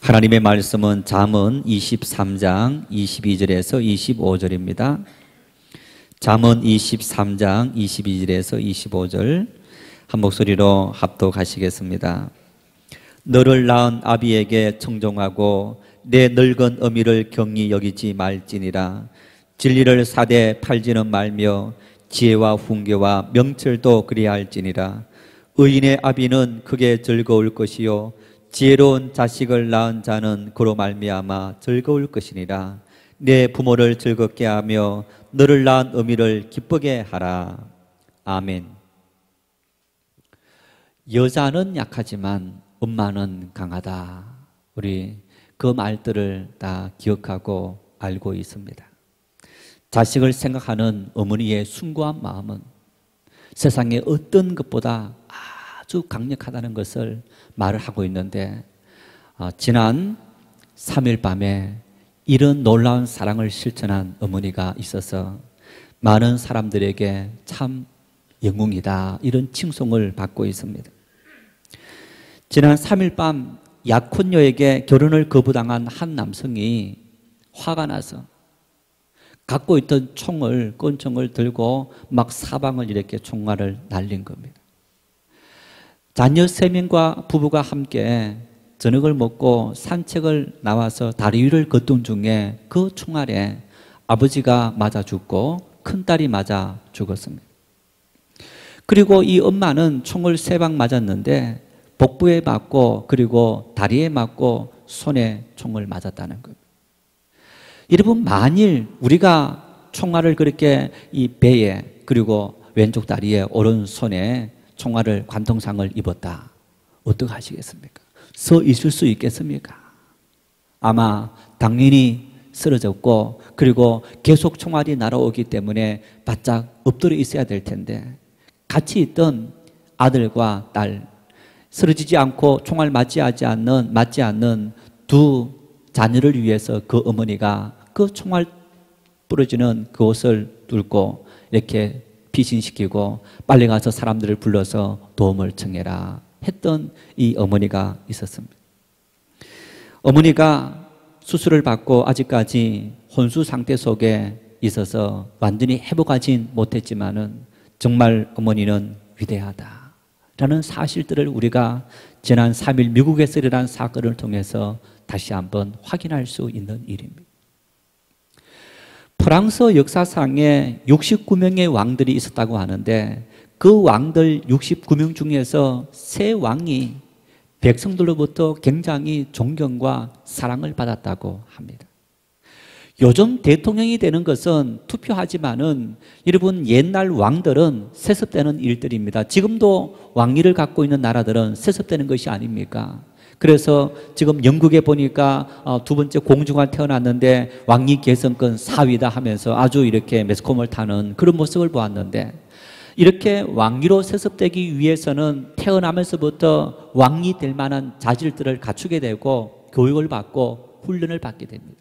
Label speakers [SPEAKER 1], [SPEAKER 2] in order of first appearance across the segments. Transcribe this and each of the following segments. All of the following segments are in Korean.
[SPEAKER 1] 하나님의 말씀은 잠언 23장 22절에서 25절입니다. 잠언 23장 22절에서 25절 한 목소리로 합독하시겠습니다. 너를 낳은 아비에게 청종하고 내 늙은 어미를 경히 여기지 말지니라. 진리를 사대 팔지는 말며 지혜와 훈계와 명철도 그리할지니라. 의인의 아비는 크게 즐거울 것이요 지혜로운 자식을 낳은 자는 그로 말미암아 즐거울 것이니라. 내 부모를 즐겁게 하며 너를 낳은 어미를 기쁘게 하라. 아멘. 여자는 약하지만 엄마는 강하다. 우리 그 말들을 다 기억하고 알고 있습니다. 자식을 생각하는 어머니의 숭고한 마음은 세상의 어떤 것보다 아주 강력하다는 것을 말을 하고 있는데, 지난 3일 밤에 이런 놀라운 사랑을 실천한 어머니가 있어서 많은 사람들에게 참 영웅이다 이런 칭송을 받고 있습니다. 지난 3일 밤 약혼녀에게 결혼을 거부당한 한 남성이 화가 나서 갖고 있던 권총을 들고 막 사방을 이렇게 총알을 날린 겁니다. 자녀 3명과 부부가 함께 저녁을 먹고 산책을 나와서 다리 위를 걷던 중에 그 총알에 아버지가 맞아 죽고 큰딸이 맞아 죽었습니다. 그리고 이 엄마는 총을 3방 맞았는데 복부에 맞고 그리고 다리에 맞고 손에 총을 맞았다는 겁니다. 여러분, 만일 우리가 총알을 그렇게 이 배에 그리고 왼쪽 다리에 오른손에 총알을 관통상을 입었다. 어떻게 하시겠습니까? 서 있을 수 있겠습니까? 아마 당연히 쓰러졌고 그리고 계속 총알이 날아오기 때문에 바짝 엎드려 있어야 될 텐데, 같이 있던 아들과 딸, 쓰러지지 않고 총알 맞지 않는 두 자녀를 위해서 그 어머니가 그 총알 부러지는 그곳을 뚫고 이렇게 피신시키고 빨리 가서 사람들을 불러서 도움을 청해라 했던 이 어머니가 있었습니다. 어머니가 수술을 받고 아직까지 혼수 상태 속에 있어서 완전히 회복하진 못했지만은 정말 어머니는 위대하다라는 사실들을 우리가 지난 3일 미국에서 일어난 사건을 통해서 다시 한번 확인할 수 있는 일입니다. 프랑스 역사상에 69명의 왕들이 있었다고 하는데 그 왕들 69명 중에서 3왕이 백성들로부터 굉장히 존경과 사랑을 받았다고 합니다. 요즘 대통령이 되는 것은 투표하지만은 여러분, 옛날 왕들은 세습되는 일들입니다. 지금도 왕위를 갖고 있는 나라들은 세습되는 것이 아닙니까? 그래서 지금 영국에 보니까 2번째 공주가 태어났는데 왕위 계승권 4위다 하면서 아주 이렇게 매스컴을 타는 그런 모습을 보았는데, 이렇게 왕위로 세습되기 위해서는 태어나면서부터 왕이 될 만한 자질들을 갖추게 되고 교육을 받고 훈련을 받게 됩니다.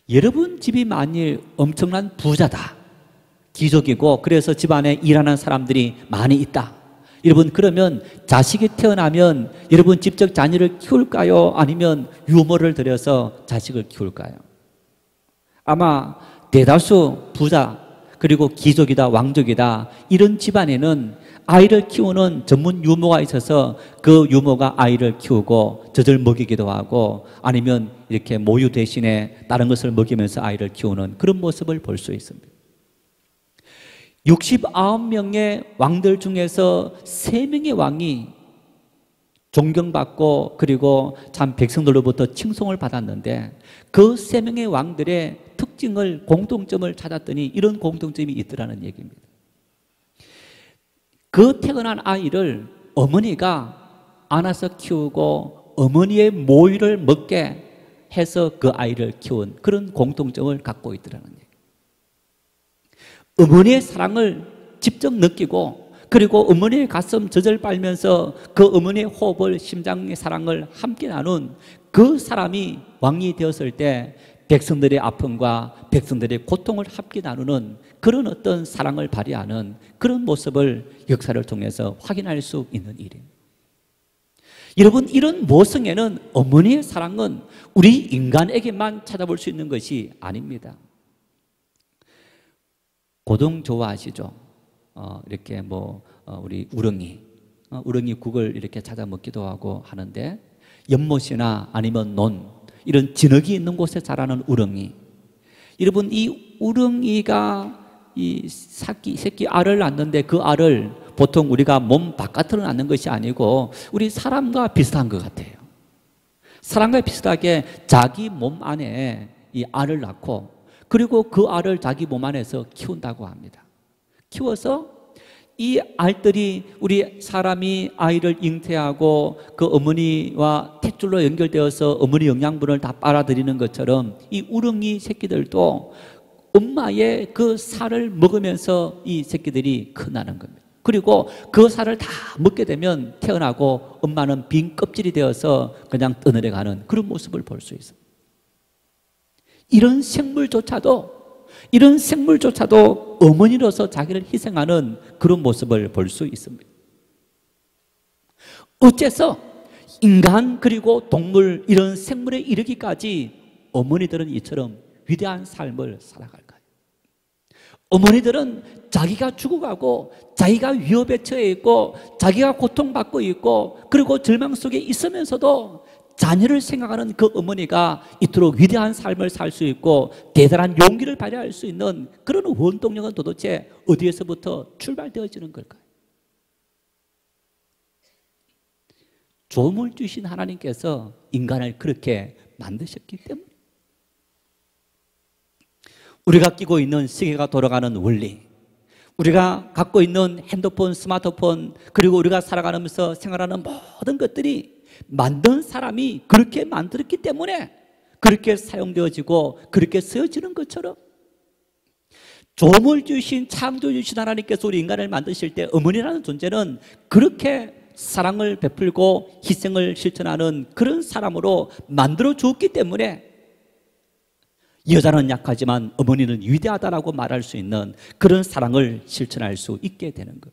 [SPEAKER 1] 여러분 집이 만일 엄청난 부자다, 귀족이고 그래서 집안에 일하는 사람들이 많이 있다, 여러분 그러면 자식이 태어나면 여러분 직접 자녀를 키울까요? 아니면 유모를 들여서 자식을 키울까요? 아마 대다수 부자 그리고 귀족이다 왕족이다 이런 집안에는 아이를 키우는 전문 유모가 있어서 그 유모가 아이를 키우고 젖을 먹이기도 하고 아니면 이렇게 모유 대신에 다른 것을 먹이면서 아이를 키우는 그런 모습을 볼 수 있습니다. 69명의 왕들 중에서 3명의 왕이 존경받고 그리고 참 백성들로부터 칭송을 받았는데, 그 3명의 왕들의 특징을, 공통점을 찾았더니 이런 공통점이 있더라는 얘기입니다. 그 태어난 아이를 어머니가 안아서 키우고 어머니의 모유를 먹게 해서 그 아이를 키운 그런 공통점을 갖고 있더라는 얘기입니다. 어머니의 사랑을 직접 느끼고 그리고 어머니의 가슴 젖을 빨면서 그 어머니의 호흡을, 심장의 사랑을 함께 나눈 그 사람이 왕이 되었을 때 백성들의 아픔과 백성들의 고통을 함께 나누는 그런 어떤 사랑을 발휘하는 그런 모습을 역사를 통해서 확인할 수 있는 일입니다. 여러분, 이런 모성애는, 어머니의 사랑은 우리 인간에게만 찾아볼 수 있는 것이 아닙니다. 고등 좋아하시죠? 이렇게 우리 우렁이 국을 이렇게 찾아 먹기도 하고 하는데, 연못이나 아니면 이런 진흙이 있는 곳에 자라는 우렁이. 여러분, 이 우렁이가 이 새끼 알을 낳는데, 그 알을 보통 우리가 몸 바깥으로 낳는 것이 아니고 우리 사람과 비슷한 것 같아요. 사람과 비슷하게 자기 몸 안에 이 알을 낳고, 그리고 그 알을 자기 몸 안에서 키운다고 합니다. 키워서 이 알들이, 우리 사람이 아이를 잉태하고 그 어머니와 탯줄로 연결되어서 어머니 영양분을 다 빨아들이는 것처럼, 이 우렁이 새끼들도 엄마의 그 살을 먹으면서 이 새끼들이 커나는 겁니다. 그리고 그 살을 다 먹게 되면 태어나고 엄마는 빈 껍질이 되어서 그냥 떠내려가는 그런 모습을 볼 수 있습니다. 이런 생물조차도 어머니로서 자기를 희생하는 그런 모습을 볼 수 있습니다. 어째서 인간 그리고 동물, 이런 생물에 이르기까지 어머니들은 이처럼 위대한 삶을 살아갈까요? 어머니들은 자기가 죽어가고, 자기가 위협에 처해 있고, 자기가 고통받고 있고, 그리고 절망 속에 있으면서도 자녀를 생각하는 그 어머니가 이토록 위대한 삶을 살 수 있고 대단한 용기를 발휘할 수 있는 그런 원동력은 도대체 어디에서부터 출발되어지는 걸까요? 조음을 주신 하나님께서 인간을 그렇게 만드셨기 때문에, 우리가 끼고 있는 시계가 돌아가는 원리, 우리가 갖고 있는 핸드폰, 스마트폰, 그리고 우리가 살아가면서 생활하는 모든 것들이 만든 사람이 그렇게 만들었기 때문에 그렇게 사용되어지고 그렇게 쓰여지는 것처럼, 조음을 주신, 창조해 주신 하나님께서 우리 인간을 만드실 때 어머니라는 존재는 그렇게 사랑을 베풀고 희생을 실천하는 그런 사람으로 만들어 주었기 때문에, 여자는 약하지만 어머니는 위대하다라고 말할 수 있는 그런 사랑을 실천할 수 있게 되는 것.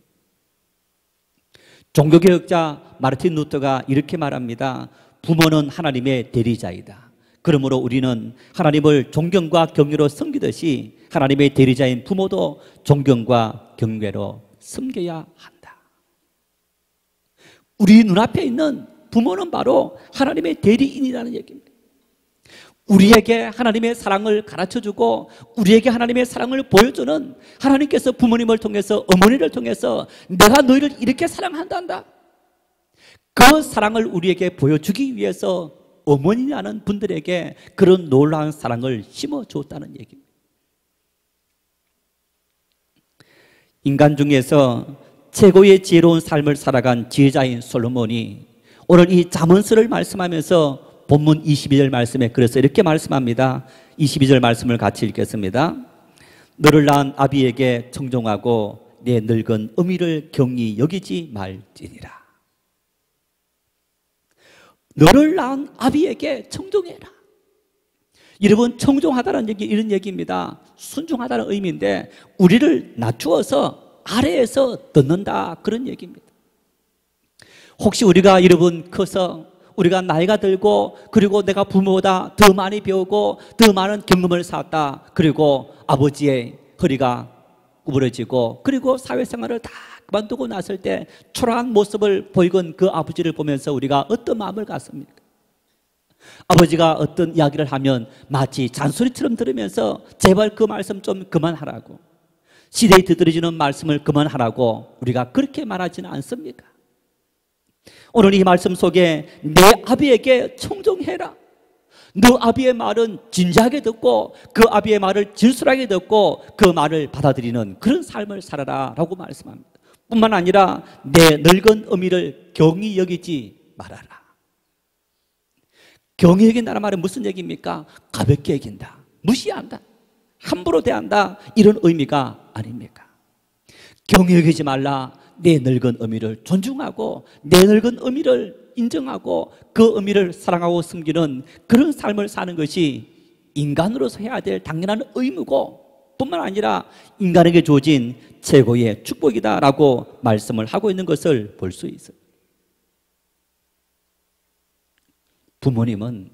[SPEAKER 1] 종교개혁자 마르틴 루터가 이렇게 말합니다. 부모는 하나님의 대리자이다. 그러므로 우리는 하나님을 존경과 경외로 섬기듯이 하나님의 대리자인 부모도 존경과 경외로 섬겨야 한다. 우리 눈앞에 있는 부모는 바로 하나님의 대리인이라는 얘기입니다. 우리에게 하나님의 사랑을 가르쳐주고 우리에게 하나님의 사랑을 보여주는, 하나님께서 부모님을 통해서, 어머니를 통해서 내가 너희를 이렇게 사랑한단다, 그 사랑을 우리에게 보여주기 위해서 어머니라는 분들에게 그런 놀라운 사랑을 심어주었다는 얘기입니다. 인간 중에서 최고의 지혜로운 삶을 살아간 지혜자인 솔로몬이 오늘 이 잠언서를 말씀하면서 본문 22절 말씀에 그래서 이렇게 말씀합니다. 22절 말씀을 같이 읽겠습니다. 너를 낳은 아비에게 청종하고 내 늙은 어미를 경히 여기지 말지니라. 너를 낳은 아비에게 청종해라. 여러분, 청종하다는 얘기, 이런 얘기입니다. 순종하다는 의미인데, 우리를 낮추어서 아래에서 듣는다, 그런 얘기입니다. 혹시 우리가, 여러분, 커서 우리가 나이가 들고, 그리고 내가 부모보다 더 많이 배우고 더 많은 경험을 쌓았다, 그리고 아버지의 허리가 구부러지고, 그리고 사회생활을 다 그만두고 났을 때 초라한 모습을 보이건 그 아버지를 보면서 우리가 어떤 마음을 갖습니까? 아버지가 어떤 이야기를 하면 마치 잔소리처럼 들으면서 제발 그 말씀 좀 그만하라고, 시대에 뒤떨어지는 말씀을 그만하라고 우리가 그렇게 말하지는 않습니까? 오늘 이 말씀 속에 내 아비에게 청종해라, 너 아비의 말은 진지하게 듣고 그 아비의 말을 진솔하게 듣고 그 말을 받아들이는 그런 삶을 살아라 라고 말씀합니다. 뿐만 아니라 내 늙은 어미를 경히 여기지 말아라. 경히 여긴다는 말은 무슨 얘기입니까? 가볍게 여긴다, 무시한다, 함부로 대한다, 이런 의미가 아닙니까? 경히 여기지 말라. 내 늙은 어미를 존중하고 내 늙은 어미를 인정하고 그 어미를 사랑하고 섬기는 그런 삶을 사는 것이 인간으로서 해야 될 당연한 의무고, 뿐만 아니라 인간에게 주어진 최고의 축복이다라고 말씀을 하고 있는 것을 볼 수 있어요. 부모님은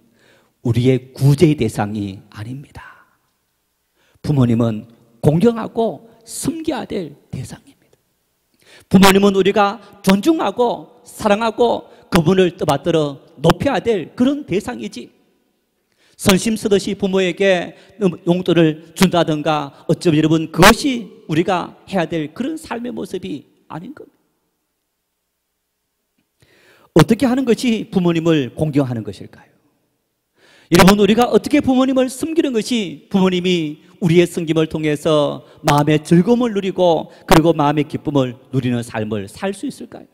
[SPEAKER 1] 우리의 구제의 대상이 아닙니다. 부모님은 공경하고 섬겨야 될 대상입니다. 부모님은 우리가 존중하고 사랑하고 그분을 떠받들어 높여야 될 그런 대상이지, 선심 쓰듯이 부모에게 용돈을 준다든가 어쩌면 여러분 그것이 우리가 해야 될 그런 삶의 모습이 아닌 겁니다. 어떻게 하는 것이 부모님을 공경하는 것일까요? 여러분, 우리가 어떻게 부모님을 섬기는 것이 부모님이 우리의 섬김을 통해서 마음의 즐거움을 누리고 그리고 마음의 기쁨을 누리는 삶을 살 수 있을까요?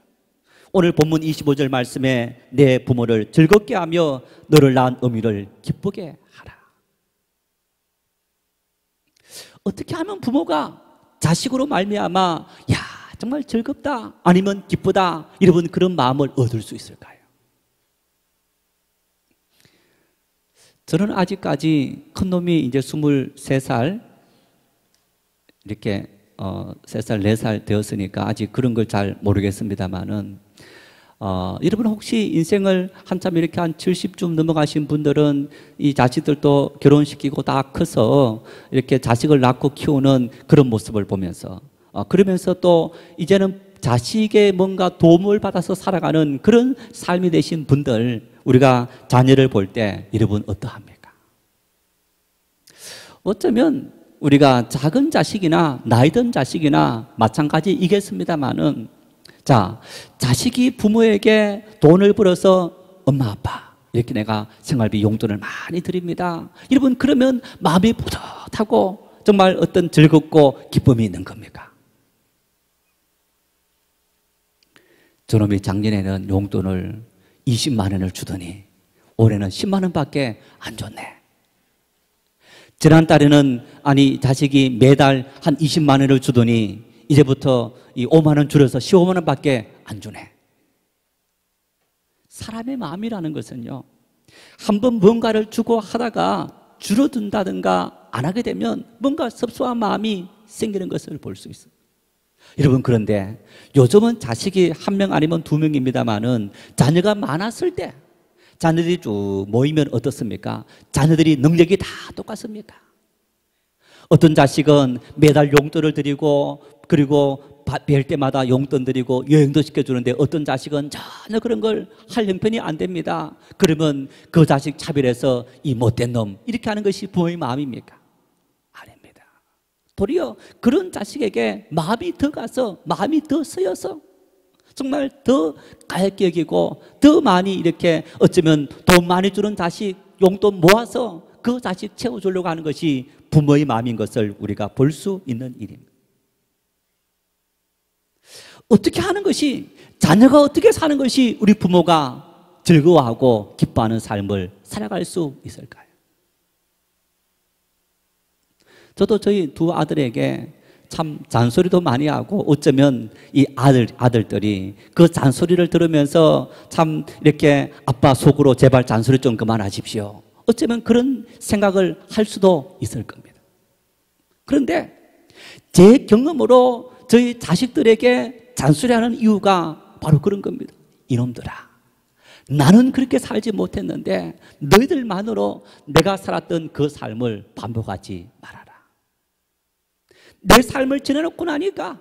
[SPEAKER 1] 오늘 본문 25절 말씀에 내 부모를 즐겁게 하며 너를 낳은 어미를 기쁘게 하라. 어떻게 하면 부모가 자식으로 말미암아 야 정말 즐겁다 아니면 기쁘다 여러분 그런 마음을 얻을 수 있을까요? 저는 아직까지 큰놈이 이제 23살 이렇게 3살 4살 되었으니까 아직 그런 걸 잘 모르겠습니다만은 여러분 혹시 인생을 한참 이렇게 한 70쯤 넘어가신 분들은 이 자식들도 결혼시키고 다 커서 이렇게 자식을 낳고 키우는 그런 모습을 보면서 그러면서 또 이제는 자식의 뭔가 도움을 받아서 살아가는 그런 삶이 되신 분들, 우리가 자녀를 볼 때 여러분 어떠합니까? 어쩌면 우리가 작은 자식이나 나이 든 자식이나 마찬가지이겠습니다만은 자, 자식이 부모에게 돈을 벌어서 엄마 아빠 이렇게 내가 생활비 용돈을 많이 드립니다. 여러분 그러면 마음이 뿌듯하고 정말 어떤 즐겁고 기쁨이 있는 겁니까? 저놈이 작년에는 용돈을 20만 원을 주더니 올해는 10만 원밖에 안 줬네. 지난달에는 자식이 매달 한 20만 원을 주더니 이제부터 이 5만 원 줄여서 15만 원밖에 안 주네. 사람의 마음이라는 것은요, 한번 뭔가를 주고 하다가 줄어든다든가 안 하게 되면 뭔가 섭섭한 마음이 생기는 것을 볼 수 있어요. 여러분 그런데 요즘은 자식이 1명 아니면 2명입니다만은 자녀가 많았을 때 자녀들이 쭉 모이면 어떻습니까? 자녀들이 능력이 다 똑같습니까? 어떤 자식은 매달 용돈을 드리고 그리고 뵐 때마다 용돈 드리고 여행도 시켜주는데 어떤 자식은 전혀 그런 걸 할 형편이 안 됩니다. 그러면 그 자식 차별해서 이 못된 놈 이렇게 하는 것이 부모의 마음입니까? 아닙니다. 도리어 그런 자식에게 마음이 더 가서 마음이 더 쓰여서 정말 더 가엽게 여기고 더 많이 이렇게 어쩌면 돈 많이 주는 자식 용돈 모아서 그 자식 채워주려고 하는 것이 부모의 마음인 것을 우리가 볼 수 있는 일입니다. 어떻게 하는 것이, 자녀가 어떻게 사는 것이 우리 부모가 즐거워하고 기뻐하는 삶을 살아갈 수 있을까요? 저도 저희 두 아들에게 참 잔소리도 많이 하고 어쩌면 이 아들들이 그 잔소리를 들으면서 참 이렇게 아빠 속으로 제발 잔소리 좀 그만하십시오. 어쩌면 그런 생각을 할 수도 있을 겁니다. 그런데 제 경험으로 저희 자식들에게 잔소리하는 이유가 바로 그런 겁니다. 이놈들아, 나는 그렇게 살지 못했는데 너희들만으로 내가 살았던 그 삶을 반복하지 말아라. 내 삶을 지내놓고 나니까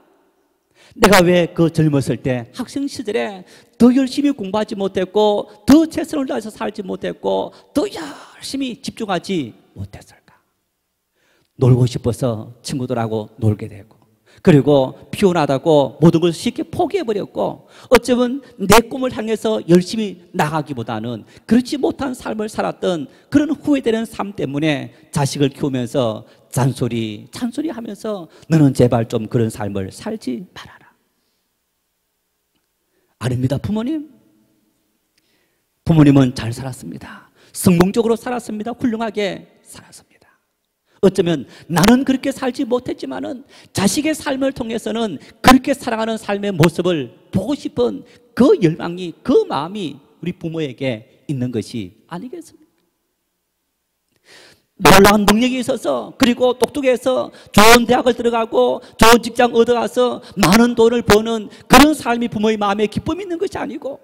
[SPEAKER 1] 내가 왜 그 젊었을 때 학생 시절에 더 열심히 공부하지 못했고 더 최선을 다해서 살지 못했고 더 열심히 집중하지 못했을까? 놀고 싶어서 친구들하고 놀게 되고 그리고 피곤하다고 모든 걸 쉽게 포기해버렸고 어쩌면 내 꿈을 향해서 열심히 나가기보다는 그렇지 못한 삶을 살았던 그런 후회되는 삶 때문에 자식을 키우면서 잔소리하면서 너는 제발 좀 그런 삶을 살지 말아라. 아닙니다. 부모님은 잘 살았습니다. 성공적으로 살았습니다. 훌륭하게 살았습니다. 어쩌면 나는 그렇게 살지 못했지만은 자식의 삶을 통해서는 그렇게 살아가는 삶의 모습을 보고 싶은 그 열망이, 그 마음이 우리 부모에게 있는 것이 아니겠습니까? 놀라운 능력이 있어서 그리고 똑똑해서 좋은 대학을 들어가고 좋은 직장 얻어가서 많은 돈을 버는 그런 삶이 부모의 마음에 기쁨이 있는 것이 아니고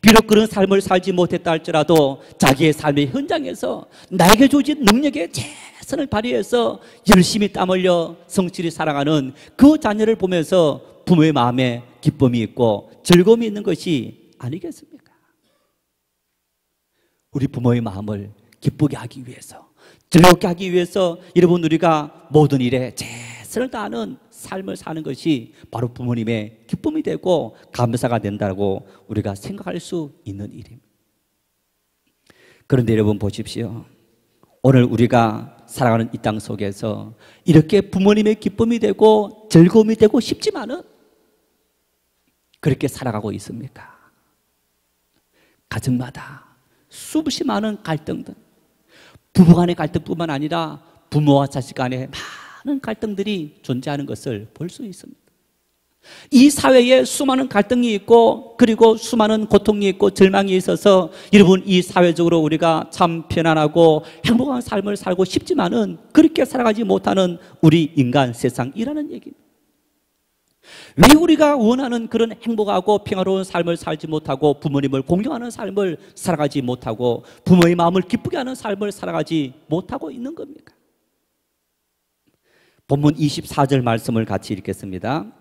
[SPEAKER 1] 비록 그런 삶을 살지 못했다 할지라도 자기의 삶의 현장에서 나에게 주어진 능력에 최선을 발휘해서 열심히 땀 흘려 성실히 살아가는 그 자녀를 보면서 부모의 마음에 기쁨이 있고 즐거움이 있는 것이 아니겠습니까? 우리 부모의 마음을 기쁘게 하기 위해서, 즐겁게 하기 위해서 여러분, 우리가 모든 일에 최선을 다하는 삶을 사는 것이 바로 부모님의 기쁨이 되고 감사가 된다고 우리가 생각할 수 있는 일입니다. 그런데 여러분 보십시오. 오늘 우리가 살아가는 이 땅 속에서 이렇게 부모님의 기쁨이 되고 즐거움이 되고 싶지만은 그렇게 살아가고 있습니까? 가정마다 수없이 많은 갈등들, 부부간의 갈등뿐만 아니라 부모와 자식 간의 많은 갈등들이 존재하는 것을 볼 수 있습니다. 이 사회에 수많은 갈등이 있고 그리고 수많은 고통이 있고 절망이 있어서 여러분, 이 사회적으로 우리가 참 편안하고 행복한 삶을 살고 싶지만은 그렇게 살아가지 못하는 우리 인간 세상이라는 얘기입니다. 왜 우리가 원하는 그런 행복하고 평화로운 삶을 살지 못하고 부모님을 공경하는 삶을 살아가지 못하고 부모의 마음을 기쁘게 하는 삶을 살아가지 못하고 있는 겁니까? 본문 24절 말씀을 같이 읽겠습니다.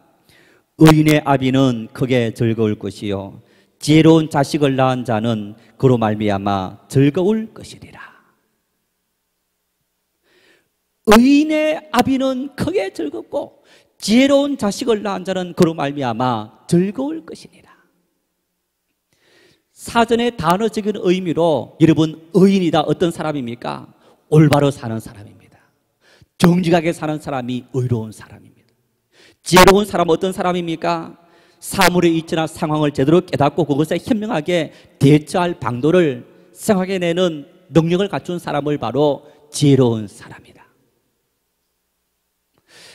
[SPEAKER 1] 의인의 아비는 크게 즐거울 것이요 지혜로운 자식을 낳은 자는 그로 말미암아 즐거울 것이리라. 의인의 아비는 크게 즐겁고 지혜로운 자식을 낳은 자는 그로 말미암아 즐거울 것이니라. 사전의 단어적인 의미로 여러분, 의인이다 어떤 사람입니까? 올바로 사는 사람입니다. 정직하게 사는 사람이 의로운 사람입니다. 지혜로운 사람은 어떤 사람입니까? 사물의 이치나 상황을 제대로 깨닫고 그것에 현명하게 대처할 방도를 생각해내는 능력을 갖춘 사람을 바로 지혜로운 사람이다.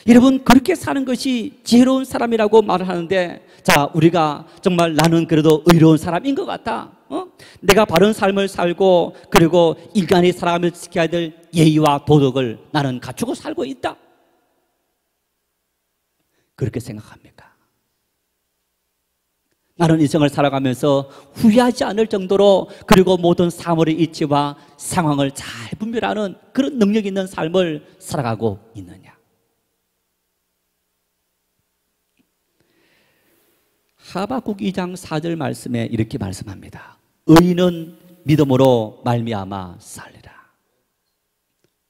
[SPEAKER 1] 여러분, 그렇게 사는 것이 지혜로운 사람이라고 말을 하는데, 자, 우리가 정말 나는 그래도 의로운 사람인 것 같다. 내가 바른 삶을 살고 그리고 인간이 살아가며 지켜야 될 예의와 도덕을 나는 갖추고 살고 있다. 그렇게 생각합니까? 나는 인생을 살아가면서 후회하지 않을 정도로 그리고 모든 사물의 이치와 상황을 잘 분별하는 그런 능력 있는 삶을 살아가고 있느냐? 하박국 2장 4절 말씀에 이렇게 말씀합니다. 의인은 믿음으로 말미암아 살리라.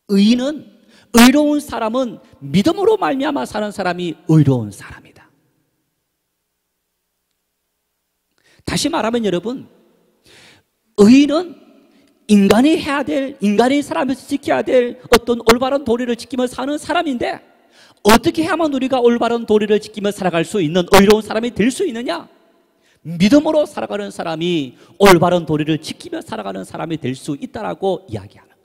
[SPEAKER 1] 의로운 사람은 믿음으로 말미암아 사는 사람이 의로운 사람이다. 다시 말하면 여러분, 의인은 인간이 해야 될, 인간이 살아가면서 지켜야 될 어떤 올바른 도리를 지키며 사는 사람인데, 어떻게 해야만 우리가 올바른 도리를 지키며 살아갈 수 있는 의로운 사람이 될 수 있느냐? 믿음으로 살아가는 사람이 올바른 도리를 지키며 살아가는 사람이 될 수 있다라고 이야기하는 거예요.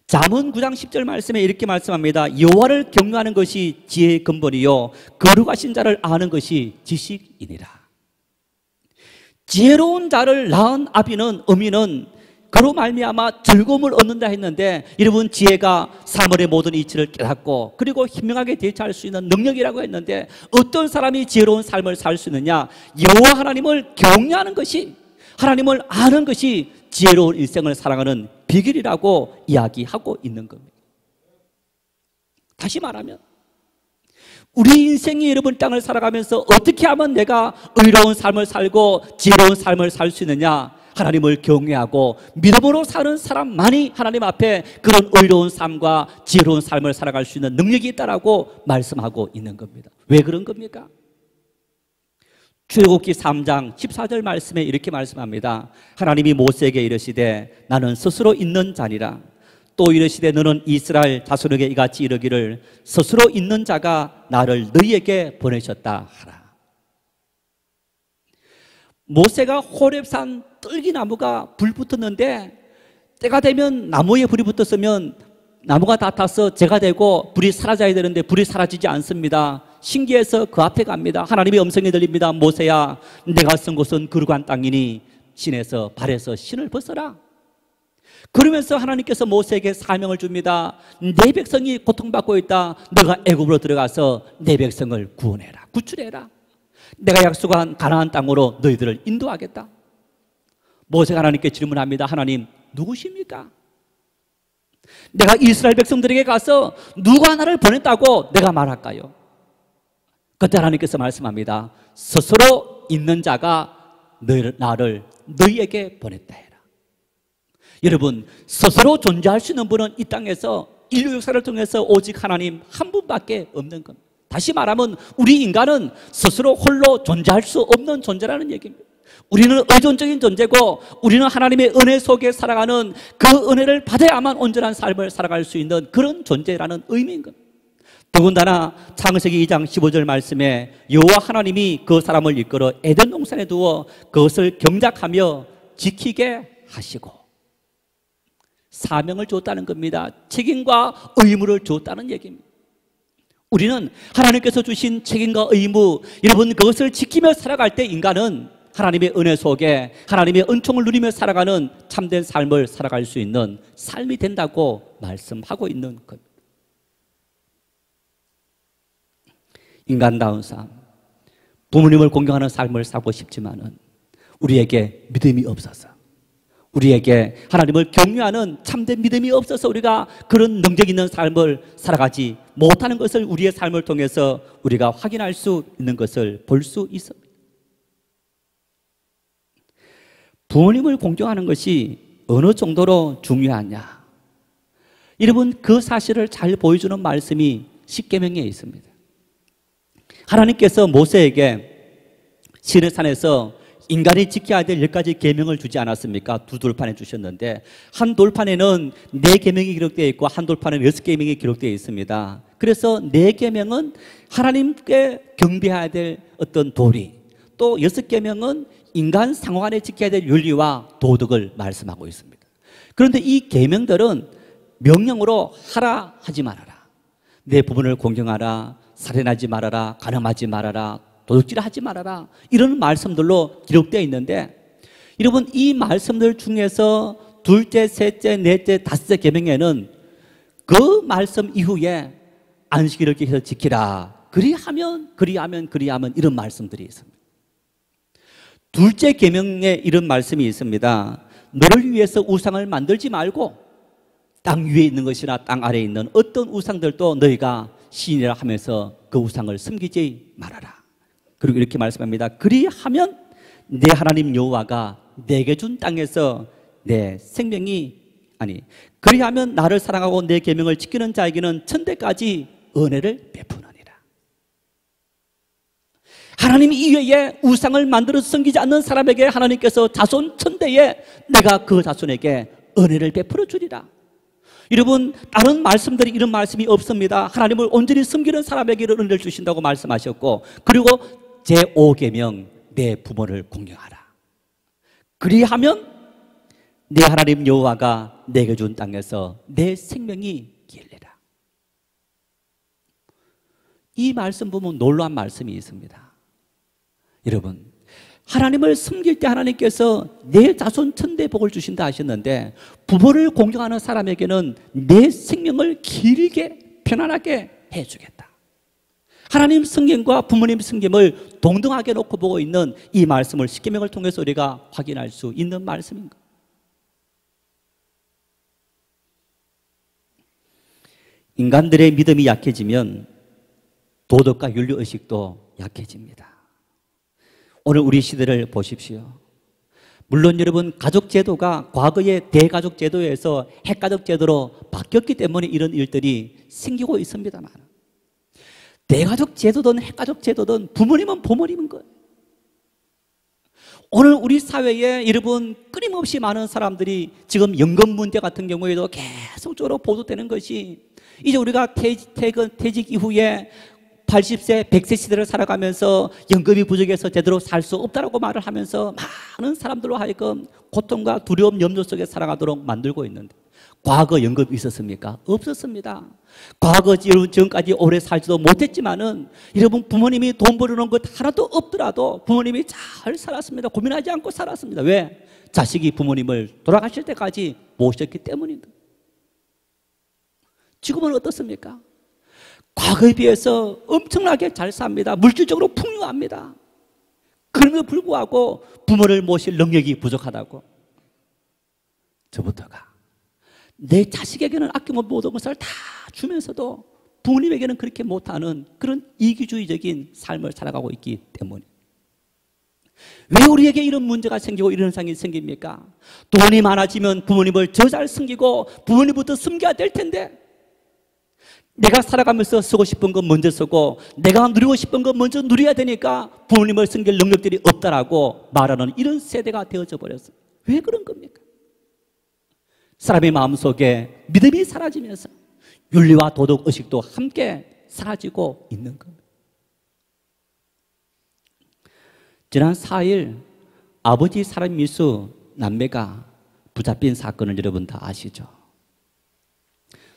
[SPEAKER 1] 잠언 9장 10절 말씀에 이렇게 말씀합니다. 여호와를 경외하는 것이 지혜의 근본이요 거룩하신 자를 아는 것이 지식이니라. 지혜로운 자를 낳은 아비는, 어미는 그로 말미암아 즐거움을 얻는다 했는데, 여러분, 지혜가 사물의 모든 이치를 깨닫고 그리고 현명하게 대처할 수 있는 능력이라고 했는데, 어떤 사람이 지혜로운 삶을 살 수 있느냐? 여호와 하나님을 경외하는 것이, 하나님을 아는 것이 지혜로운 일생을 살아가는 비결이라고 이야기하고 있는 겁니다. 다시 말하면 우리 인생이 여러분 땅을 살아가면서 어떻게 하면 내가 의로운 삶을 살고 지혜로운 삶을 살 수 있느냐? 하나님을 경외하고 믿음으로 사는 사람만이 하나님 앞에 그런 의로운 삶과 지혜로운 삶을 살아갈 수 있는 능력이 있다라고 말씀하고 있는 겁니다. 왜 그런 겁니까? 출애굽기 3장 14절 말씀에 이렇게 말씀합니다. 하나님이 모세에게 이르시되 나는 스스로 있는 자니라. 또 이르시되 너는 이스라엘 자손에게 이같이 이르기를 스스로 있는 자가 나를 너희에게 보내셨다 하라. 모세가 호렙산 떨기나무가 불 붙었는데, 때가 되면 나무에 불이 붙었으면 나무가 다 타서 재가 되고 불이 사라져야 되는데 불이 사라지지 않습니다. 신기해서 그 앞에 갑니다. 하나님의 음성이 들립니다. 모세야, 내가 쓴 곳은 거룩한 땅이니 신에서 발에서 신을 벗어라. 그러면서 하나님께서 모세에게 사명을 줍니다. 내 백성이 고통받고 있다. 너가 애굽으로 들어가서 내 백성을 구원해라, 구출해라. 내가 약속한 가나안 땅으로 너희들을 인도하겠다. 모세가 하나님께 질문합니다. 하나님, 누구십니까? 내가 이스라엘 백성들에게 가서 누가 나를 보냈다고 내가 말할까요? 그때 하나님께서 말씀합니다. 스스로 있는 자가 나를 너희에게 보냈다 해라. 여러분, 스스로 존재할 수 있는 분은 이 땅에서 인류 역사를 통해서 오직 하나님 한 분밖에 없는 겁니다. 다시 말하면 우리 인간은 스스로 홀로 존재할 수 없는 존재라는 얘기입니다. 우리는 의존적인 존재고 우리는 하나님의 은혜 속에 살아가는 그 은혜를 받아야만 온전한 삶을 살아갈 수 있는 그런 존재라는 의미인 겁니다. 더군다나 창세기 2장 15절 말씀에 여호와 하나님이 그 사람을 이끌어 에덴 동산에 두어 그것을 경작하며 지키게 하시고 사명을 줬다는 겁니다. 책임과 의무를 줬다는 얘기입니다. 우리는 하나님께서 주신 책임과 의무, 여러분 그것을 지키며 살아갈 때 인간은 하나님의 은혜 속에 하나님의 은총을 누리며 살아가는 참된 삶을 살아갈 수 있는 삶이 된다고 말씀하고 있는 겁니다. 인간다운 삶, 부모님을 공경하는 삶을 살고 싶지만은 우리에게 믿음이 없어서, 우리에게 하나님을 경외하는 참된 믿음이 없어서 우리가 그런 능력 있는 삶을 살아가지 못하는 것을 우리의 삶을 통해서 우리가 확인할 수 있는 것을 볼 수 있습니다. 부모님을 공경하는 것이 어느 정도로 중요하냐? 여러분, 그 사실을 잘 보여주는 말씀이 십계명에 있습니다. 하나님께서 모세에게 시내산에서 인간이 지켜야 될 10가지 계명을 주지 않았습니까? 두 돌판에 주셨는데 한 돌판에는 4계명이 기록되어 있고 한 돌판에는 6계명이 기록되어 있습니다. 그래서 4계명은 하나님께 경배해야 될 어떤 도리, 또 6계명은 인간 상호 안에 지켜야 될 윤리와 도덕을 말씀하고 있습니다. 그런데 이 계명들은 명령으로 하라 하지 말아라, 내 부모를 공경하라, 살인하지 말아라, 간음하지 말아라, 도둑질하지 말아라, 이런 말씀들로 기록되어 있는데 여러분 이 말씀들 중에서 둘째, 셋째, 넷째, 다섯째 계명에는 그 말씀 이후에 안식일을 지켜서 지키라, 그리하면 이런 말씀들이 있습니다. 둘째 계명에 이런 말씀이 있습니다. 너를 위해서 우상을 만들지 말고 땅 위에 있는 것이나 땅 아래에 있는 어떤 우상들도 너희가 신이라 하면서 그 우상을 섬기지 말아라. 그리고 이렇게 말씀합니다. 그리하면 내 하나님 여호와가 내게 준 땅에서 내 생명이 그리하면 나를 사랑하고 내 계명을 지키는 자에게는 천대까지 은혜를 베푸느니라. 하나님 이외에 우상을 만들어 섬기지 않는 사람에게 하나님께서 자손 천대에 내가 그 자손에게 은혜를 베풀어 주리라. 여러분 다른 말씀들이 이런 말씀이 없습니다. 하나님을 온전히 섬기는 사람에게 은혜를 주신다고 말씀하셨고, 그리고 제5계명 내 부모를 공경하라. 그리하면 내 하나님 여호와가 내게 준 땅에서 내 생명이 길리라. 이 말씀 보면 놀라운 말씀이 있습니다. 여러분 하나님을 섬길 때 하나님께서 내 자손 천대 복을 주신다 하셨는데 부모를 공경하는 사람에게는 내 생명을 길게 편안하게 해주겠다. 하나님 성경과 부모님 성경을 동등하게 놓고 보고 있는 이 말씀을 십계명을 통해서 우리가 확인할 수 있는 말씀인가? 인간들의 믿음이 약해지면 도덕과 윤리의식도 약해집니다. 오늘 우리 시대를 보십시오. 물론 여러분 가족제도가 과거의 대가족제도에서 핵가족제도로 바뀌었기 때문에 이런 일들이 생기고 있습니다만, 대가족제도든 핵가족제도든 부모님은 부모님인 거예요. 오늘 우리 사회에 여러분 끊임없이 많은 사람들이 지금 연금 문제 같은 경우에도 계속적으로 보도되는 것이, 이제 우리가 퇴직 이후에 80세, 100세 시대를 살아가면서 연금이 부족해서 제대로 살 수 없다라고 말을 하면서 많은 사람들로 하여금 고통과 두려움, 염려 속에 살아가도록 만들고 있는데, 과거 연금이 있었습니까? 없었습니다. 과거 여러분 지금까지 오래 살지도 못했지만은 여러분 부모님이 돈 벌어놓은 것 하나도 없더라도 부모님이 잘 살았습니다. 고민하지 않고 살았습니다. 왜? 자식이 부모님을 돌아가실 때까지 모셨기 때문입니다. 지금은 어떻습니까? 과거에 비해서 엄청나게 잘 삽니다. 물질적으로 풍요합니다. 그럼에도 불구하고 부모를 모실 능력이 부족하다고. 저부터가 내 자식에게는 아낌없는 모든 것을 다 주면서도 부모님에게는 그렇게 못하는 그런 이기주의적인 삶을 살아가고 있기 때문에. 왜 우리에게 이런 문제가 생기고 이런 상황이 생깁니까? 돈이 많아지면 부모님을 저 잘 섬기고 부모님부터 섬겨야 될 텐데, 내가 살아가면서 쓰고 싶은 거 먼저 쓰고 내가 누리고 싶은 거 먼저 누려야 되니까 부모님을 섬길 능력들이 없다라고 말하는 이런 세대가 되어져 버렸어요. 왜 그런 겁니까? 사람의 마음속에 믿음이 사라지면서 윤리와 도덕 의식도 함께 사라지고 있는 겁니다. 지난 4일 아버지 살인 미수 남매가 붙잡힌 사건을 여러분 다 아시죠?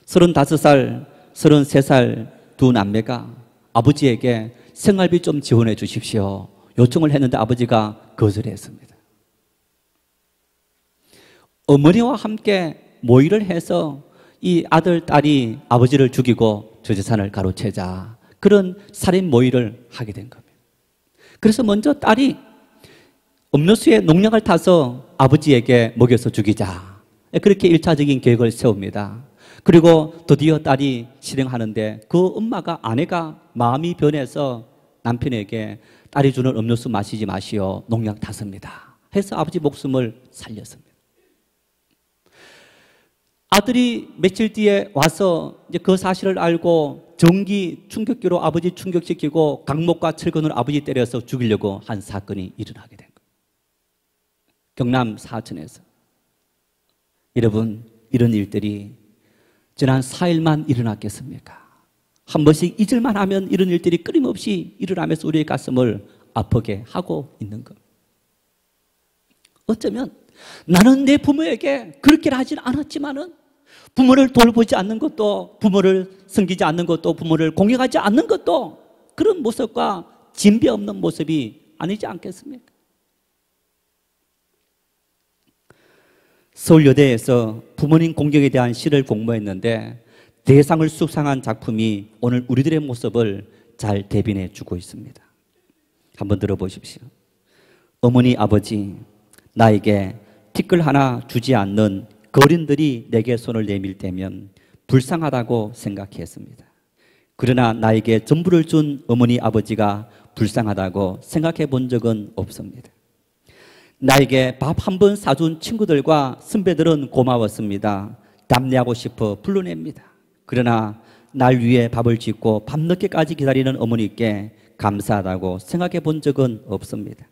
[SPEAKER 1] 35살, 33살 두 남매가 아버지에게 생활비 좀 지원해 주십시오 요청을 했는데 아버지가 거절했습니다. 어머니와 함께 모의를 해서 이 아들, 딸이 아버지를 죽이고 저 재산을 가로채자, 그런 살인 모의를 하게 된 겁니다. 그래서 먼저 딸이 음료수에 농약을 타서 아버지에게 먹여서 죽이자, 그렇게 1차적인 계획을 세웁니다. 그리고 드디어 딸이 실행하는데 그 엄마가, 아내가 마음이 변해서 남편에게 딸이 주는 음료수 마시지 마시오, 농약 탔습니다 해서 아버지 목숨을 살렸습니다. 아들이 며칠 뒤에 와서 이제 그 사실을 알고 전기 충격기로 아버지 충격시키고 강목과 철근으로 아버지 때려서 죽이려고 한 사건이 일어나게 된 거예요. 경남 사천에서. 여러분, 이런 일들이 지난 4일만 일어났겠습니까? 한 번씩 잊을만 하면 이런 일들이 끊임없이 일어나면서 우리의 가슴을 아프게 하고 있는 것. 어쩌면 나는 내 부모에게 그렇게 하진 않았지만은 부모를 돌보지 않는 것도, 부모를 섬기지 않는 것도, 부모를 공경하지 않는 것도 그런 모습과 진배 없는 모습이 아니지 않겠습니까? 서울여대에서 부모님 공경에 대한 시를 공부했는데 대상을 수상한 작품이 오늘 우리들의 모습을 잘 대변해 주고 있습니다. 한번 들어보십시오. 어머니, 아버지, 나에게 티끌 하나 주지 않는 거린들이 내게 손을 내밀 때면 불쌍하다고 생각했습니다. 그러나 나에게 전부를 준 어머니, 아버지가 불쌍하다고 생각해 본 적은 없습니다. 나에게 밥 한 번 사준 친구들과 선배들은 고마웠습니다. 답례하고 싶어 불러냅니다. 그러나 날 위해 밥을 짓고 밤늦게까지 기다리는 어머니께 감사하다고 생각해 본 적은 없습니다.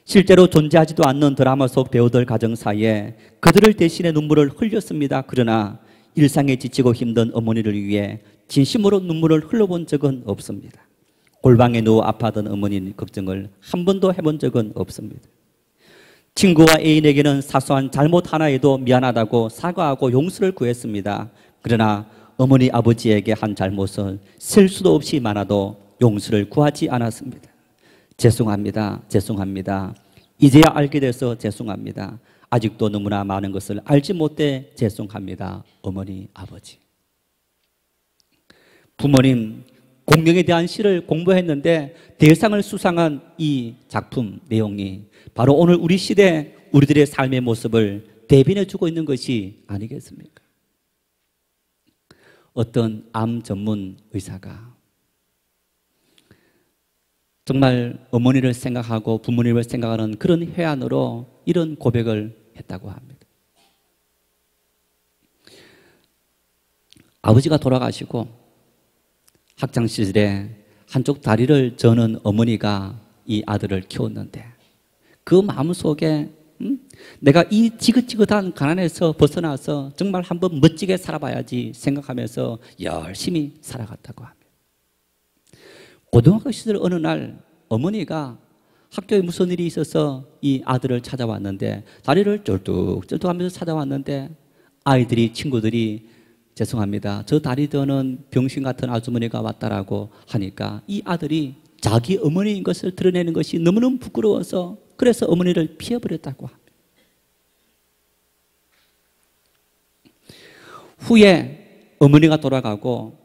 [SPEAKER 1] 실제로 존재하지도 않는 드라마 속 배우들 가정 사이에 그들을 대신해 눈물을 흘렸습니다. 그러나 일상에 지치고 힘든 어머니를 위해 진심으로 눈물을 흘려본 적은 없습니다. 골방에 누워 아파하던 어머니 걱정을 한 번도 해본 적은 없습니다. 친구와 애인에게는 사소한 잘못 하나에도 미안하다고 사과하고 용서를 구했습니다. 그러나 어머니, 아버지에게 한 잘못은 셀 수도 없이 많아도 용서를 구하지 않았습니다. 죄송합니다. 죄송합니다. 이제야 알게 돼서 죄송합니다. 아직도 너무나 많은 것을 알지 못해 죄송합니다. 어머니, 아버지. 부모님 공경에 대한 시를 공부했는데 대상을 수상한 이 작품 내용이 바로 오늘 우리 시대 우리들의 삶의 모습을 대변해 주고 있는 것이 아니겠습니까? 어떤 암 전문 의사가 정말 어머니를 생각하고 부모님을 생각하는 그런 회한으로 이런 고백을 했다고 합니다. 아버지가 돌아가시고 학창시절에 한쪽 다리를 저는 어머니가 이 아들을 키웠는데 그 마음속에 내가 이 지긋지긋한 가난에서 벗어나서 정말 한번 멋지게 살아봐야지 생각하면서 열심히 살아갔다고 합니다. 고등학교 시절 어느 날 어머니가 학교에 무슨 일이 있어서 이 아들을 찾아왔는데 다리를 쩔뚝쩔뚝하면서 찾아왔는데 아이들이, 친구들이 죄송합니다, 저 다리 드는 병신 같은 아주머니가 왔다라고 하니까 이 아들이 자기 어머니인 것을 드러내는 것이 너무너무 부끄러워서 그래서 어머니를 피해버렸다고 합니다. 후에 어머니가 돌아가고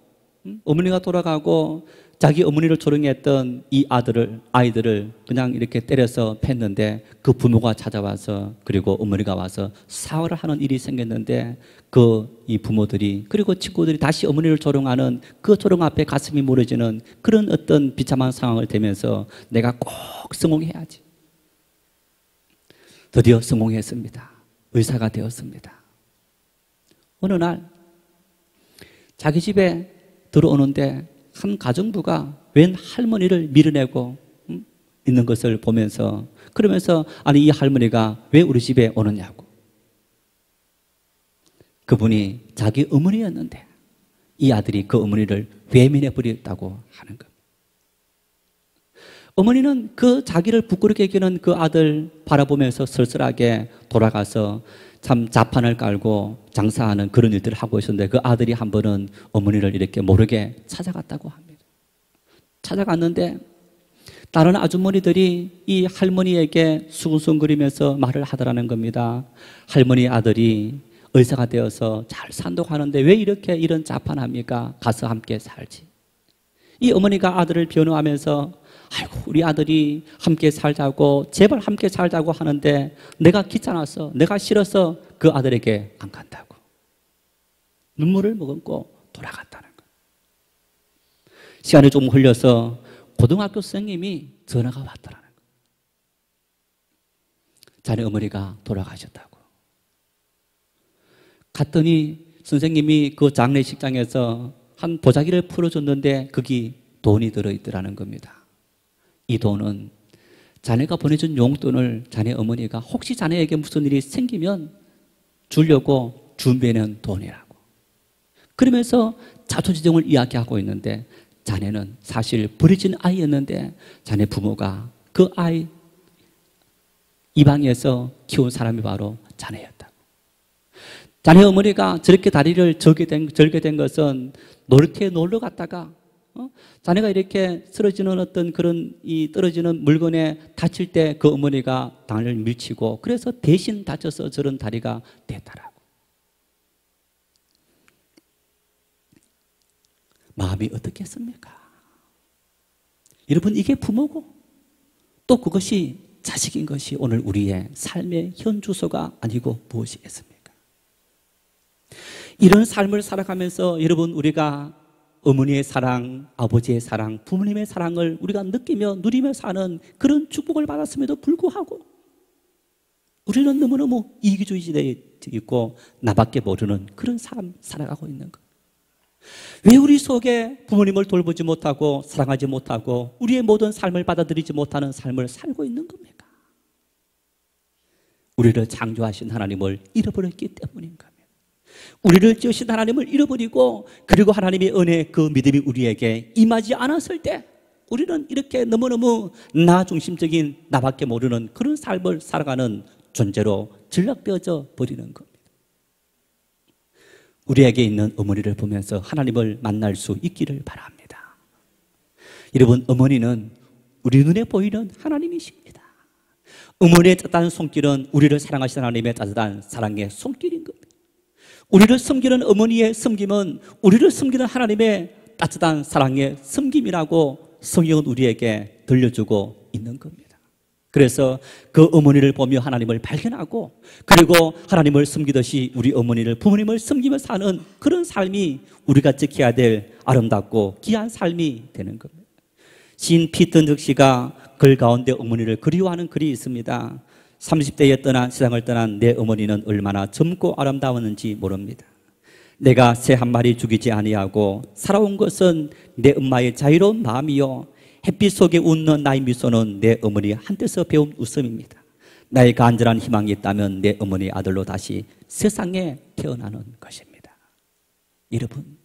[SPEAKER 1] 자기 어머니를 조롱했던 이 아이들을 그냥 이렇게 때려서 팼는데 그 부모가 찾아와서 그리고 어머니가 와서 사과를 하는 일이 생겼는데 이 부모들이 그리고 친구들이 다시 어머니를 조롱하는 그 조롱 앞에 가슴이 무너지는 그런 어떤 비참한 상황을 대면서 내가 꼭 성공해야지. 드디어 성공했습니다. 의사가 되었습니다. 어느 날 자기 집에 들어오는데 한 가정부가 웬 할머니를 밀어내고 있는 것을 보면서 그러면서 아니 이 할머니가 왜 우리 집에 오느냐고. 그분이 자기 어머니였는데 이 아들이 그 어머니를 외면해 버렸다고 하는 것. 어머니는 그 자기를 부끄럽게 여기는 그 아들 바라보면서 쓸쓸하게 돌아가서 참 자판을 깔고 장사하는 그런 일들을 하고 있었는데 그 아들이 한 번은 어머니를 이렇게 모르게 찾아갔다고 합니다. 찾아갔는데 다른 아주머니들이 이 할머니에게 수근수근거리면서 말을 하더라는 겁니다. 할머니 아들이 의사가 되어서 잘 산다고 하는데 왜 이렇게 이런 자판합니까? 가서 함께 살지. 이 어머니가 아들을 변호하면서 아이고 우리 아들이 함께 살자고 제발 함께 살자고 하는데 내가 귀찮아서 내가 싫어서 그 아들에게 안 간다고 눈물을 머금고 돌아갔다는 것. 시간이 좀 흘려서 고등학교 선생님이 전화가 왔더라는 것. 자네 어머니가 돌아가셨다고. 갔더니 선생님이 그 장례식장에서 한 보자기를 풀어줬는데 거기 돈이 들어있더라는 겁니다. 이 돈은 자네가 보내준 용돈을 자네 어머니가 혹시 자네에게 무슨 일이 생기면 주려고 준비해놓은 돈이라고. 그러면서 자초지종을 이야기하고 있는데 자네는 사실 버려진 아이였는데 자네 부모가 그 아이 입양해서 키운 사람이 바로 자네였다고. 자네 어머니가 저렇게 다리를 절게 된 것은 놀이터에 놀러 갔다가 자네가 이렇게 쓰러지는 어떤 그런 이 떨어지는 물건에 다칠 때 그 어머니가 당을 밀치고 그래서 대신 다쳐서 저런 다리가 됐다라고. 마음이 어떻겠습니까? 여러분 이게 부모고 또 그것이 자식인 것이 오늘 우리의 삶의 현주소가 아니고 무엇이겠습니까? 이런 삶을 살아가면서 여러분 우리가 어머니의 사랑, 아버지의 사랑, 부모님의 사랑을 우리가 느끼며 누리며 사는 그런 축복을 받았음에도 불구하고 우리는 너무너무 이기주의되어 있고 나밖에 모르는 그런 삶 살아가고 있는 것. 왜 우리 속에 부모님을 돌보지 못하고 사랑하지 못하고 우리의 모든 삶을 받아들이지 못하는 삶을 살고 있는 겁니까? 우리를 창조하신 하나님을 잃어버렸기 때문인가? 우리를 지으신 하나님을 잃어버리고 그리고 하나님의 은혜 그 믿음이 우리에게 임하지 않았을 때 우리는 이렇게 너무너무 나 중심적인 나밖에 모르는 그런 삶을 살아가는 존재로 전락되어져 버리는 겁니다. 우리에게 있는 어머니를 보면서 하나님을 만날 수 있기를 바랍니다. 여러분 어머니는 우리 눈에 보이는 하나님이십니다. 어머니의 따뜻한 손길은 우리를 사랑하시는 하나님의 따뜻한 사랑의 손길인 겁니다. 우리를 섬기는 어머니의 섬김은 우리를 섬기는 하나님의 따뜻한 사랑의 섬김이라고 성경은 우리에게 들려주고 있는 겁니다. 그래서 그 어머니를 보며 하나님을 발견하고 그리고 하나님을 섬기듯이 우리 어머니를 부모님을 섬기며 사는 그런 삶이 우리가 지켜야 될 아름답고 귀한 삶이 되는 겁니다. 시인 피터덕 씨가 글 가운데 어머니를 그리워하는 글이 있습니다. 30대에 세상을 떠난 내 어머니는 얼마나 젊고 아름다웠는지 모릅니다. 내가 새 한 마리 죽이지 아니하고 살아온 것은 내 엄마의 자유로운 마음이요 햇빛 속에 웃는 나의 미소는 내 어머니 한때서 배운 웃음입니다. 나의 간절한 희망이 있다면 내 어머니 아들로 다시 세상에 태어나는 것입니다. 여러분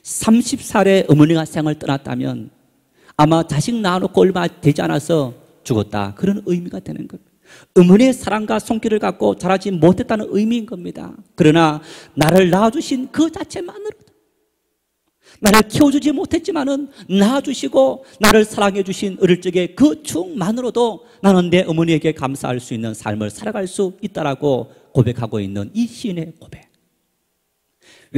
[SPEAKER 1] 30살에 어머니가 세상을 떠났다면 아마 자식 낳아놓고 얼마 되지 않아서 죽었다 그런 의미가 되는 겁니다. 어머니의 사랑과 손길을 갖고 자라지 못했다는 의미인 겁니다. 그러나 나를 낳아주신 그 자체만으로도 나를 키워주지 못했지만은 낳아주시고 나를 사랑해 주신 어릴 적의 그 추억만으로도 나는 내 어머니에게 감사할 수 있는 삶을 살아갈 수 있다라고 고백하고 있는 이 시인의 고백.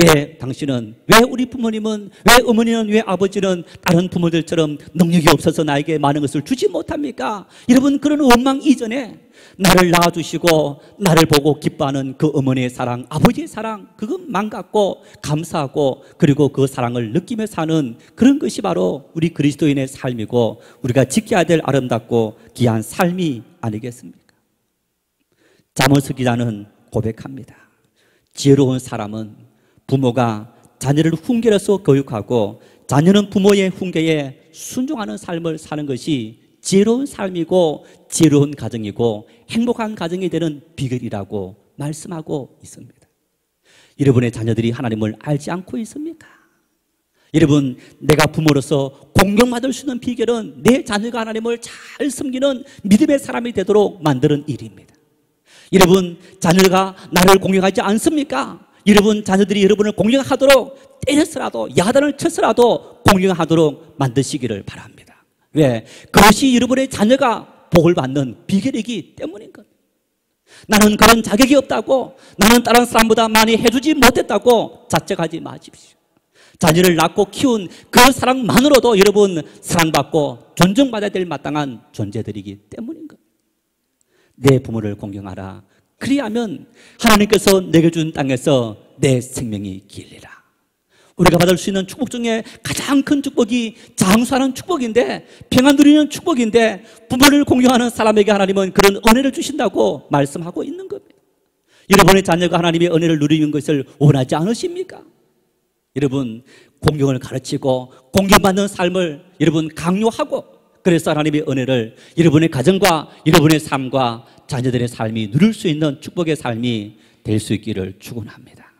[SPEAKER 1] 왜 당신은, 왜 우리 부모님은, 왜 어머니는, 왜 아버지는 다른 부모들처럼 능력이 없어서 나에게 많은 것을 주지 못합니까? 여러분, 그런 원망 이전에 나를 낳아주시고 나를 보고 기뻐하는 그 어머니의 사랑, 아버지의 사랑, 그것만 갖고 감사하고 그리고 그 사랑을 느끼며 사는 그런 것이 바로 우리 그리스도인의 삶이고 우리가 지켜야 될 아름답고 귀한 삶이 아니겠습니까? 잠언스 기자는 고백합니다. 지혜로운 사람은 부모가 자녀를 훈계로서 교육하고 자녀는 부모의 훈계에 순종하는 삶을 사는 것이 지혜로운 삶이고 지혜로운 가정이고 행복한 가정이 되는 비결이라고 말씀하고 있습니다. 여러분의 자녀들이 하나님을 알지 않고 있습니까? 여러분, 내가 부모로서 공경받을 수 있는 비결은 내 자녀가 하나님을 잘 섬기는 믿음의 사람이 되도록 만드는 일입니다. 여러분, 자녀가 나를 공경하지 않습니까? 여러분, 자녀들이 여러분을 공경하도록 때렸으라도 야단을 쳤으라도 공경하도록 만드시기를 바랍니다. 왜? 그것이 여러분의 자녀가 복을 받는 비결이기 때문인 겁니다. 나는 그런 자격이 없다고, 나는 다른 사람보다 많이 해주지 못했다고 자책하지 마십시오. 자녀를 낳고 키운 그 사랑만으로도 여러분 사랑받고 존중받아야 될 마땅한 존재들이기 때문인 겁니다. 내 부모를 공경하라. 그리하면 하나님께서 내게 준 땅에서 내 생명이 길리라. 우리가 받을 수 있는 축복 중에 가장 큰 축복이 장수하는 축복인데, 평안 누리는 축복인데, 부모를 공경하는 사람에게 하나님은 그런 은혜를 주신다고 말씀하고 있는 겁니다. 여러분의 자녀가 하나님의 은혜를 누리는 것을 원하지 않으십니까? 여러분, 공경을 가르치고 공경받는 삶을 여러분 강요하고, 그래서 하나님의 은혜를 여러분의 가정과 여러분의 삶과 자녀들의 삶이 누릴 수 있는 축복의 삶이 될 수 있기를 축원합니다.